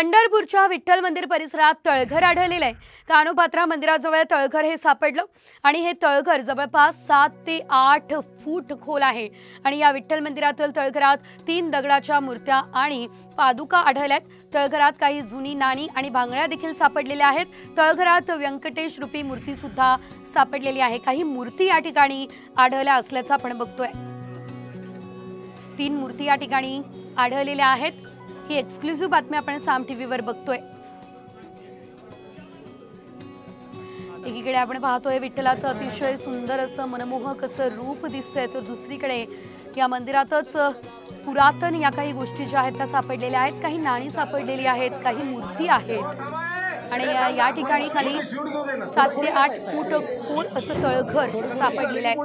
पंढरपूरच्या विठ्ठल मंदिर परिसरात तळघर आढळलेलं आहे। कानोपात्रा मंदिराजवळ तळघर हे सापडलं आणि हे तळघर जवळपास 7 ते 8 फूट खोल आहे आणि या विठ्ठल मंदिरातील तळघरात 3 दगडाच्या मूर्त्या आणि पादुका आढळल्यात। तळघरात काही जुनी नाणी आणि बांगड्या देखील सापडलेल्या आहेत। तळघरात व्यंकटेश रूपी मूर्ती सुद्धा सापडलेली आहे। काही मूर्ती या ठिकाणी आढळल्या असल्याचं आपण बघतोय। 3 मूर्ती या ठिकाणी आढळलेल्या आहेत। ही एक्सक्लुसिव्ह बातमी आपण साम टीव्हीवर बघतोय। एकीकडे आपण पाहतोय विठ्ठलाचं अतिशय सुंदर असं मनमोहक असं रूप दिसतंय, तर दुसरीकडे या मंदिरातच पुरातन या काही गोष्टी ज्या आहेत त्या सापडलेल्या आहेत। काही नाणी सापडलेली आहेत, काही मूर्ती आहेत आणि या ठिकाणी खाली 7 ते 8 फूट खोल असं तळघर सापडलेलं आहे।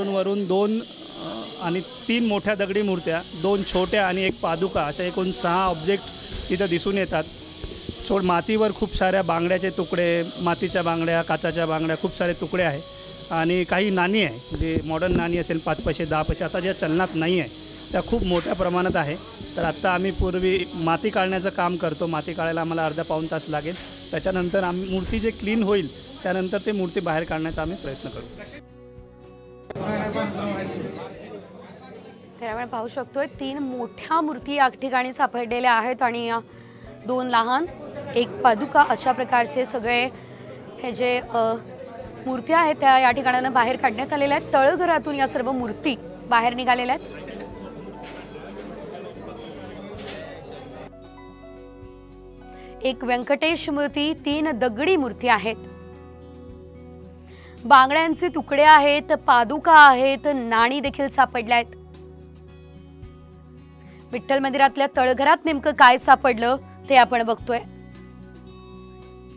वरून 2 आणि 3 मोठ्या दगडी मूर्त्या, 2 छोट्या आणि 1 पादुका अशा एकूण 6 ऑब्जेक्ट इथं दिसून येतात। मातीवर खूप साऱ्या बांगड्याचे तुकडे, मातीच्या बांगड्या, काचाच्या बांगड्या, खूप सारे तुकडे आहे आणि काही नाणी आहे जे मॉडर्न नाणी असेल 5 पैसे 10 पैसे आता ज्या चलनात नाही आहे त्या खूप मोठ्या प्रमाणात आहे। तर आत्ता आम्ही पूर्वी माती काढण्याचं काम करतो, माती काढायला आम्हाला अर्धा पाऊण तास लागेल। त्याच्यानंतर आम्ही मूर्ती जे क्लीन होईल त्यानंतर ते मूर्ती बाहेर काढण्याचा आम्ही प्रयत्न करू। तर आपण पाहू शकतोय 3 मोठ्या मूर्ती या ठिकाणी सापडलेल्या आहेत आणि 2 लहान, 1 पादुका अशा प्रकारचे सगळे हे जे मूर्ती आहेत त्या या ठिकाणानं बाहेर काढण्यात आलेल्या आहेत। तळघरातून या सर्व मूर्ती बाहेर निघालेल्या आहेत। एक व्यंकटेश मूर्ती, 3 दगडी मूर्ती आहेत, बांगड्यांचे तुकडे आहेत, पादुका आहेत, नाणी देखील सापडल्या आहेत। विठ्ठल मंदिरातल्या तळघरात नेमकं काय सापडलं ते आपण बघतोय।